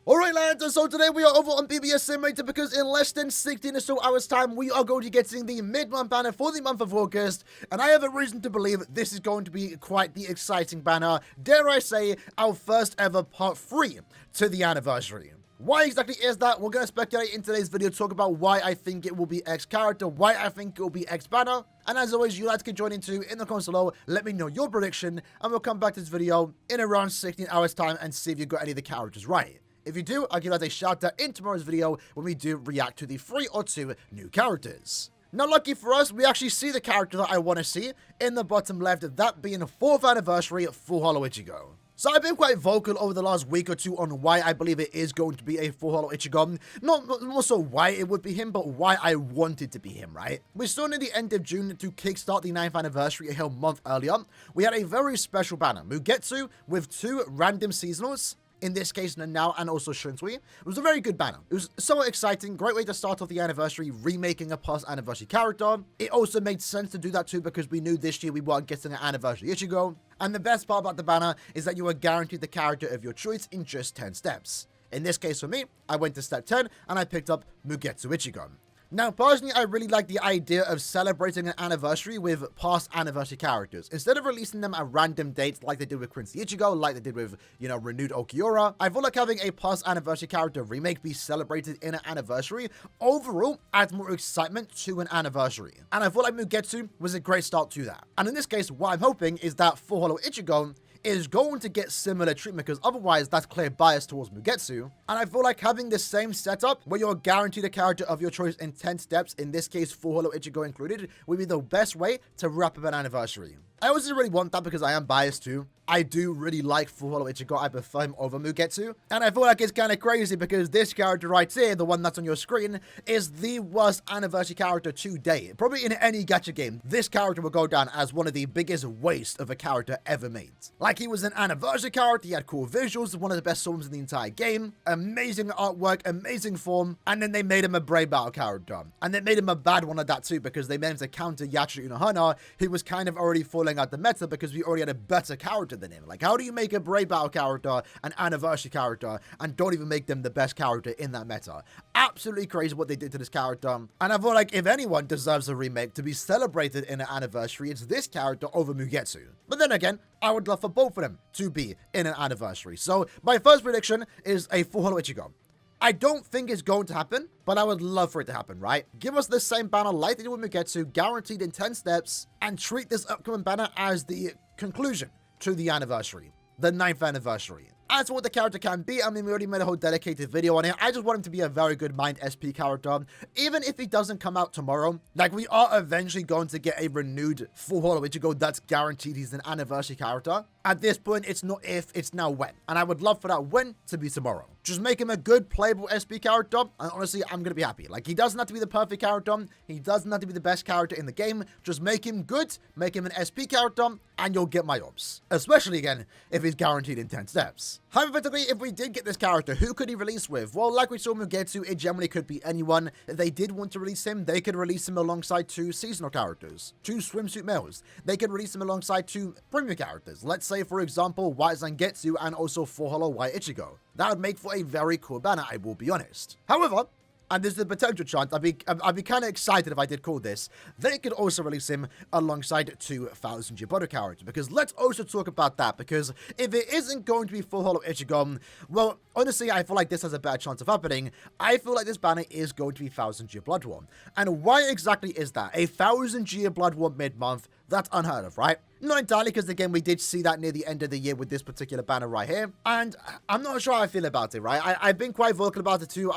Alright lads, and so today we are over on BBS Simulator because in less than 16 or so hours time, we are going to be getting the mid-month banner for the month of August, and I have a reason to believe this is going to be quite the exciting banner. Dare I say, our first ever part 3 to the anniversary. Why exactly is that? We're going to speculate in today's video, talk about why I think it will be X character, why I think it will be X banner, and as always, you guys can join in too in the comments below, let me know your prediction, and we'll come back to this video in around 16 hours time and see if you got any of the characters right. If you do, I'll give you guys a shout out in tomorrow's video when we do react to the 3 or 2 new characters. Now, lucky for us, we actually see the character that I want to see in the bottom left, that being 4th anniversary for Holo Ichigo. So I've been quite vocal over the last week or two on why I believe it is going to be a full Holo Ichigo. Not also why it would be him, but why I want it to be him, right? We saw near the end of June to kickstart the 9th anniversary a month earlier. We had a very special banner, Mugetsu, with 2 random seasonals. In this case, Nanao and also Shunsui. It was a very good banner. It was somewhat exciting, great way to start off the anniversary, remaking a past anniversary character. It also made sense to do that too because we knew this year we weren't getting an anniversary Ichigo. And the best part about the banner is that you are guaranteed the character of your choice in just 10 steps. In this case for me, I went to step 10 and I picked up Mugetsu Ichigo. Now, personally, I really like the idea of celebrating an anniversary with past anniversary characters. Instead of releasing them at random dates like they did with Quincy Ichigo, like they did with, renewed Ulquiorra, I feel like having a past anniversary character remake be celebrated in an anniversary overall adds more excitement to an anniversary. And I feel like Mugetsu was a great start to that. And in this case, what I'm hoping is that for Holo Ichigo, is going to get similar treatment because otherwise that's clear bias towards Mugetsu. And I feel like having the same setup where you're guaranteed a character of your choice in 10 steps, in this case for Holo Ichigo included, would be the best way to wrap up an anniversary. I also really want that because I am biased too. I do really like Full Holo Ichigo. I prefer him over Mugetsu. And I feel like it's kind of crazy because this character right here, the one that's on your screen, is the worst anniversary character to date. Probably in any gacha game, this character will go down as one of the biggest wastes of a character ever made. Like, he was an anniversary character, he had cool visuals, one of the best songs in the entire game, amazing artwork, amazing form, and then they made him a brave battle character. And they made him a bad one at that too because they made him to counter Yachiru Unohana, who was kind of already falling out the meta because we already had a better character than him. Like, how do you make a brave battle character an anniversary character and don't even make them the best character in that meta? Absolutely crazy what they did to this character. And I feel like if anyone deserves a remake to be celebrated in an anniversary, it's this character over Mugetsu. But then again, I would love for both of them to be in an anniversary. So my first prediction is a full Holo Ichigo. I don't think it's going to happen, but I would love for it to happen, right? Give us the same banner like they did with Mugetsu, guaranteed in 10 steps, and treat this upcoming banner as the conclusion to the anniversary, the 9th anniversary. As for what the character can be, I mean, we already made a whole dedicated video on it. I just want him to be a very good Mind SP character. Even if he doesn't come out tomorrow, like, we are eventually going to get a renewed full Holo Ichigo that's guaranteed he's an anniversary character. At this point, it's not if, it's now when. And I would love for that when to be tomorrow. Just make him a good playable SP character, and honestly, I'm going to be happy. Like, he doesn't have to be the perfect character. He doesn't have to be the best character in the game. Just make him good, make him an SP character, and you'll get my ops. Especially, again, if he's guaranteed in 10 steps. Hypothetically, if we did get this character, who could he release with? Well, like we saw Mugetsu, it generally could be anyone. If they did want to release him, they could release him alongside 2 seasonal characters, 2 swimsuit males. They could release him alongside 2 premium characters. Let's say, for example, White Zangetsu and also 4 Holo White Ichigo. That would make for a very cool banner, I will be honest. However, and there's the potential chance, I'd be kind of excited if I did call this, they could also release him alongside 2 1,000 Year Blood characters. Because let's also talk about that, because if it isn't going to be full Holo Ichigo, well, honestly, I feel like this has a bad chance of happening. I feel like this banner is going to be 1,000 Year Blood War. And why exactly is that? A 1,000 Year Blood War mid-month? That's unheard of, right? Not entirely, because again, we did see that near the end of the year with this particular banner right here. And I'm not sure how I feel about it, right? I've been quite vocal about it too.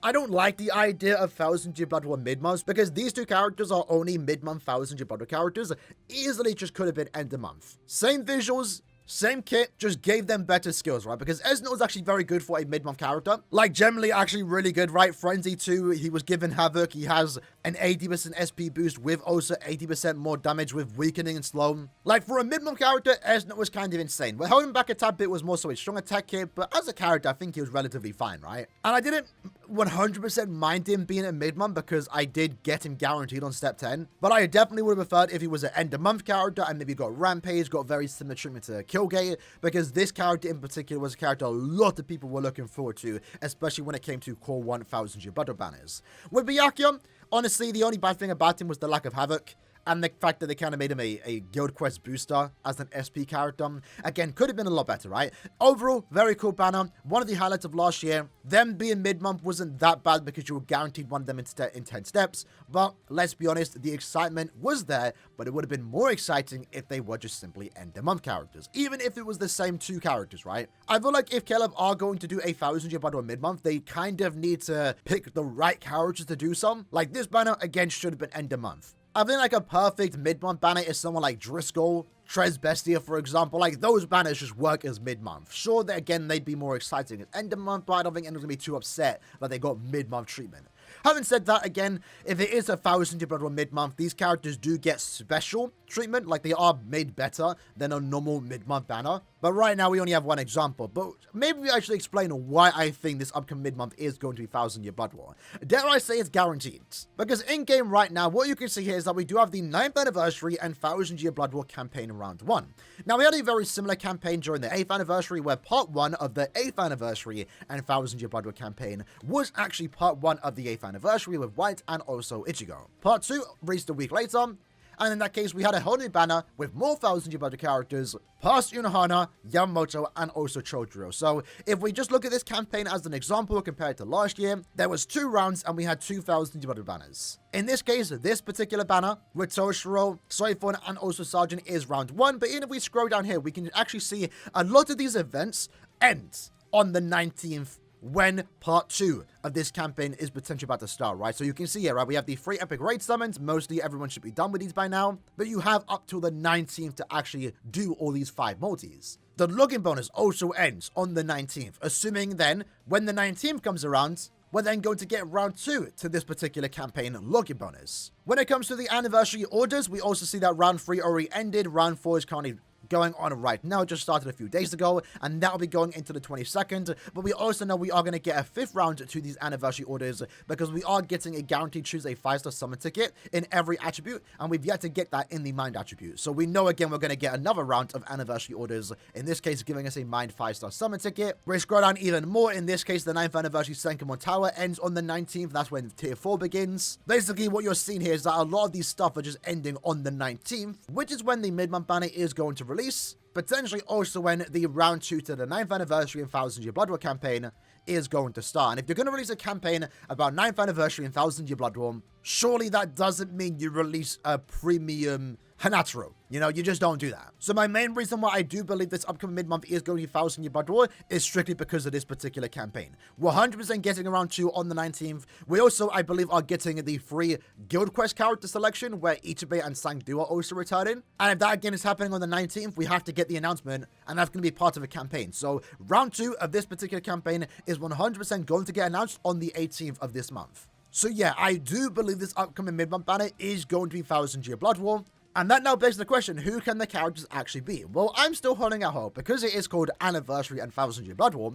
I don't like the idea of 1,000 Year Blood War mid-months because these 2 characters are only mid-month 1,000 Year Blood War characters. Easily just could have been end of month. Same visuals, same kit, just gave them better skills, right? Because Esno is actually very good for a mid-month character. Like, generally actually really good, right? Frenzy too, he was given Havoc. He has an 80% SP boost with also 80% more damage with weakening and slow. Like, for a mid-month character, Esnot was kind of insane. We're holding back a tad bit was more so a strong attack hit, but as a character, I think he was relatively fine, right? And I didn't 100% mind him being a mid-month because I did get him guaranteed on step 10, but I definitely would have preferred if he was an end-of-month character and maybe got Rampage, got very similar treatment to Killgate, because this character in particular was a character a lot of people were looking forward to, especially when it came to core 1000 year Blood banners. With Byakuya, honestly, the only bad thing about him was the lack of Havoc, and the fact that they kind of made him a Guild Quest booster as an SP character. Again, could have been a lot better, right? Overall, very cool banner. One of the highlights of last year. Them being mid-month wasn't that bad because you were guaranteed one of them in 10 steps. But let's be honest, the excitement was there, but it would have been more exciting if they were just simply end-of-month characters. Even if it was the same 2 characters, right? I feel like if Caleb are going to do a 1000 year Blood mid-month, they kind of need to pick the right characters to do some. Like, this banner, again, should have been end-of-month. I think like a perfect mid-month banner is someone like Driscoll, Trez Bestia, for example. Like, those banners just work as mid-month. Sure, that again, they'd be more exciting at end of month, but I don't think anyone's gonna be too upset that they got mid-month treatment. Having said that, again, if it is a 1000 year Blood mid-month, these characters do get special treatment, like they are made better than a normal mid-month banner. But right now, we only have one example, but maybe we actually explain why I think this upcoming mid-month is going to be 1000 year Blood War. Dare I say it's guaranteed? Because in-game right now, what you can see here is that we do have the 9th anniversary and 1000 year Blood War campaign in round 1. Now, we had a very similar campaign during the 8th anniversary, where part 1 of the 8th anniversary and 1000 year Blood War campaign was actually part 1 of the 8th anniversary with White and also Ichigo. Part 2 released a week later, and in that case, we had a whole new banner with more 1000 year Blood War characters, past Unohana, Yamamoto, and also Chodoro. So, if we just look at this campaign as an example compared to last year, there was 2 rounds and we had 2000 year Blood War banners. In this case, this particular banner with Toshiro, Soifon, and also Sergeant is round 1, but even if we scroll down here, we can actually see a lot of these events end on the 19th, when part 2 of this campaign is potentially about to start, right? So you can see here, right, we have the 3 epic raid summons. Mostly everyone should be done with these by now, but you have up till the 19th to actually do all these 5 multis. The login bonus also ends on the 19th, assuming then when the 19th comes around, we're then going to get round 2 to this particular campaign login bonus. When it comes to the anniversary orders, we also see that round 3 already ended. Round 4 is currently going on right now, just started a few days ago, and that'll be going into the 22nd, but we also know we are going to get a 5th round to these anniversary orders because we are getting a guaranteed choose a 5-star summon ticket in every attribute, and we've yet to get that in the mind attribute. So we know again we're going to get another round of anniversary orders, in this case giving us a mind 5-star summon ticket. We scroll down even more, in this case the 9th anniversary Senkamon Tower ends on the 19th, that's when tier 4 begins. Basically what you're seeing here is that a lot of these stuff are just ending on the 19th, which is when the mid-month banner is going to release, potentially also when the round 2 to the 9th anniversary and 1000 year Blood War campaign is going to start. And if you're going to release a campaign about 9th anniversary and 1000 year Blood War, surely that doesn't mean you release a premium Hanataro. You know, you just don't do that. So my main reason why I do believe this upcoming mid-month is going to be 1000 year Blood War is strictly because of this particular campaign. We're 100% getting around 2 on the 19th. We also, I believe, are getting the free Guild Quest character selection where Ichibe and Sangdu are also returning. And if that again is happening on the 19th, we have to get the announcement, and that's going to be part of a campaign. So round 2 of this particular campaign is 100% going to get announced on the 18th of this month. So yeah, I do believe this upcoming mid-month banner is going to be 1000 year Blood War. And that now begs the question, who can the characters actually be? Well, I'm still holding out hope, because it is called Anniversary and 1000 year Blood War.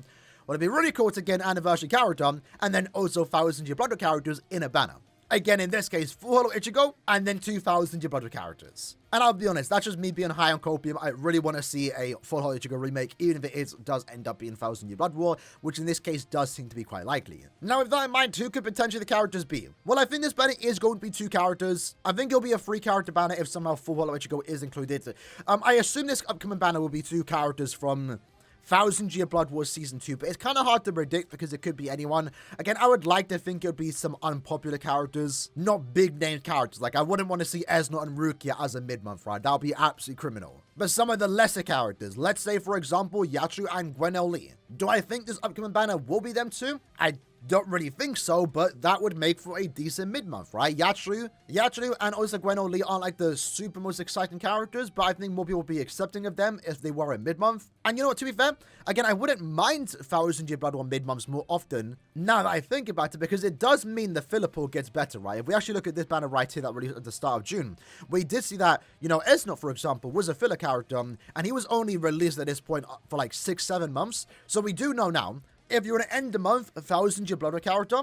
Well, it'd be really cool to get an Anniversary character, and then also 1000 year Blood War characters in a banner. Again, in this case, full Holo Ichigo, and then 2000 year Blood War characters. And I'll be honest, that's just me being high on copium. I really want to see a full Holo Ichigo remake, even if it does end up being 1000 year Blood War, which in this case does seem to be quite likely. Now, with that in mind, who could potentially the characters be? Well, I think this banner is going to be 2 characters. I think it'll be a 3 character banner if somehow full Holo Ichigo is included. I assume this upcoming banner will be 2 characters from 1000 year Blood War Season 2, but it's kind of hard to predict because it could be anyone. Again, I would like to think it would be some unpopular characters, not big name characters. Like, I wouldn't want to see Esnot and Rukia as a mid-month, right? That would be absolutely criminal. But some of the lesser characters, let's say, for example, Yatsu and Gwen Lee. Do I think this upcoming banner will be them too? I Don't really think so, but that would make for a decent mid-month, right? Yachiru, and also Gwen Lee aren't like the super most exciting characters, but I think more people would be accepting of them if they were a mid-month. And you know what, to be fair, again, I wouldn't mind 1000 Year Blood War mid-months more often now that I think about it, because it does mean the filler pool gets better, right? If we actually look at this banner right here that released at the start of June, we did see that, you know, Esnot, for example, was a filler character, and he was only released at this point for like 6-7 months. So we do know now, if you're going to end the month 1000 Year Blood War character,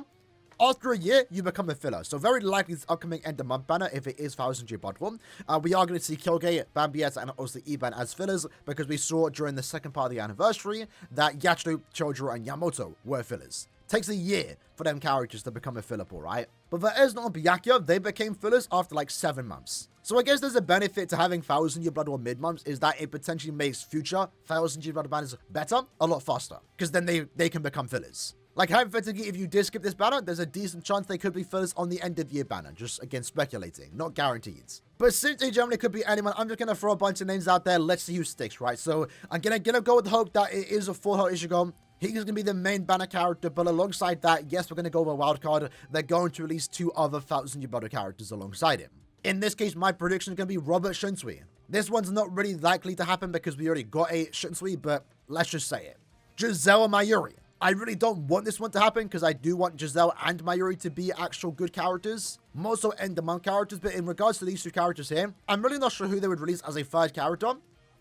after a year, you become a filler. So very likely this upcoming end of month banner, if it is 1000 Year Blood War, we are going to see Kyoge, Bambietta, and also Iban as fillers, because we saw during the second part of the anniversary that Yachiru, Chojuro, and Yamamoto were fillers. Takes a year for them characters to become a filler pool, right? But for Esnot and Byakuya, they became fillers after like 7 months. So I guess there's a benefit to having 1000 Year Blood War mid-months, is that it potentially makes future 1000 Year Blood War banners better a lot faster, because then they can become fillers. Like, hypothetically, if you did skip this banner, there's a decent chance they could be fillers on the end of year banner. Just, again, speculating. Not guaranteed. But since they generally could be anyone, I'm just going to throw a bunch of names out there. Let's see who sticks, right? So, I'm going to go with the hope that it is a full Holo Ichigo. He's going to be the main banner character, but alongside that, yes, we're going to go with a wild card. They're going to release 2 other 1000 Year Blood War characters alongside him. In this case, my prediction is going to be Robert Shinsui. This one's not really likely to happen because we already got a Shinsui, but let's just say it. Giselle Mayuri. I really don't want this one to happen because I do want Giselle and Mayuri to be actual good characters. More so end the month characters, but in regards to these 2 characters here, I'm really not sure who they would release as a 3rd character.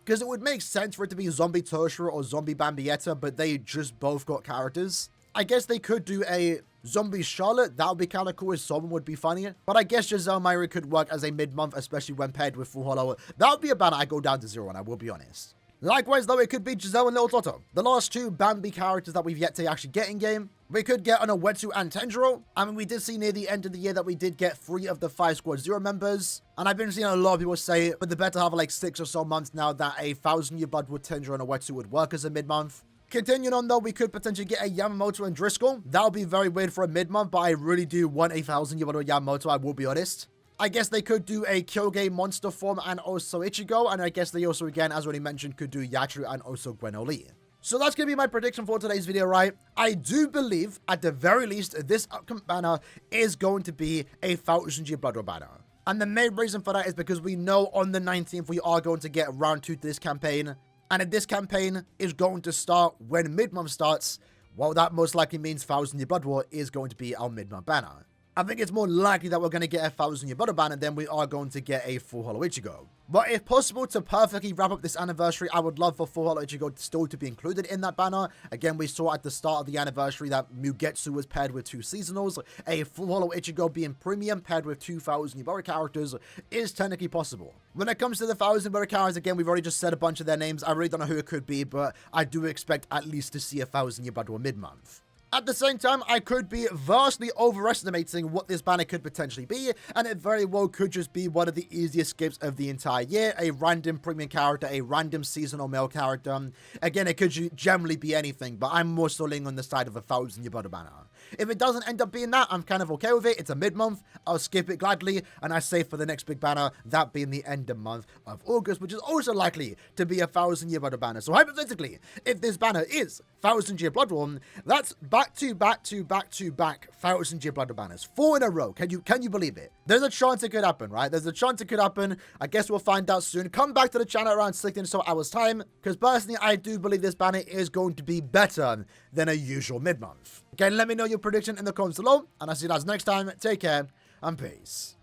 Because it would make sense for it to be Zombie Toshiro or Zombie Bambietta, but they just both got characters. I guess they could do a Zombie Charlotte. That would be kind of cool if someone would be funnier. But I guess Giselle Mayuri could work as a mid-month, especially when paired with Full Holo. That would be a banner I go down to 0 on, I will be honest. Likewise, though, it could be Giselle and Little Toto, the last 2 Bambi characters that we've yet to actually get in game. We could get an Uetsu and Tenjiro. I mean, we did see near the end of the year that we did get 3 of the 5 Squad 0 members. And I've been seeing a lot of people say, but the better half of like 6 or so months now, that a 1000 Year Blood War Tenjiro and Uetsu would work as a mid-month. Continuing on, though, we could potentially get a Yamamoto and Driscoll. That would be very weird for a mid-month, but I really do want a 1000 Year Blood War Yamamoto, I will be honest. I guess they could do a Kyoge monster form and also Ichigo, and I guess they also, again, as already mentioned, could do Yachiru and also Gwen Lee. So that's going to be my prediction for today's video, right? I do believe, at the very least, this upcoming banner is going to be a 1000 Year Blood War banner. And the main reason for that is because we know on the 19th we are going to get round 2 to this campaign. And if this campaign is going to start when mid-month starts, well, that most likely means 1000 Year Blood War is going to be our mid-month banner. I think it's more likely that we're going to get a 1000 Year Blood War banner than we are going to get a Full Holo Ichigo. But if possible, to perfectly wrap up this anniversary, I would love for Full Holo Ichigo still to be included in that banner. Again, we saw at the start of the anniversary that Mugetsu was paired with 2 seasonals. A Full Holo Ichigo being premium paired with 2000 Year Blood War characters is technically possible. When it comes to the 1000 Year Blood War characters, again, we've already just said a bunch of their names. I really don't know who it could be, but I do expect at least to see a 1000 Year Blood War mid-month. At the same time, I could be vastly overestimating what this banner could potentially be, and it very well could just be one of the easiest skips of the entire year, a random premium character, a random seasonal male character. Again, it could generally be anything, but I'm more so leaning on the side of a 1000 Year Blood War banner. If it doesn't end up being that, I'm kind of okay with it. It's a mid-month. I'll skip it gladly, and I say for the next big banner, that being the end of month of August, which is also likely to be a 1000 Year Blood War banner. So hypothetically, if this banner is 1000 Year Blood War, that's back-to-back 1000 Year Blood War banners. 4 in a row. Can you believe it? There's a chance it could happen, right? There's a chance it could happen. I guess we'll find out soon. Come back to the channel around 16 or so hours time, because personally, I do believe this banner is going to be better than a usual mid-month. Again, let me know your prediction in the comments below, and I'll see you guys next time. Take care, and peace.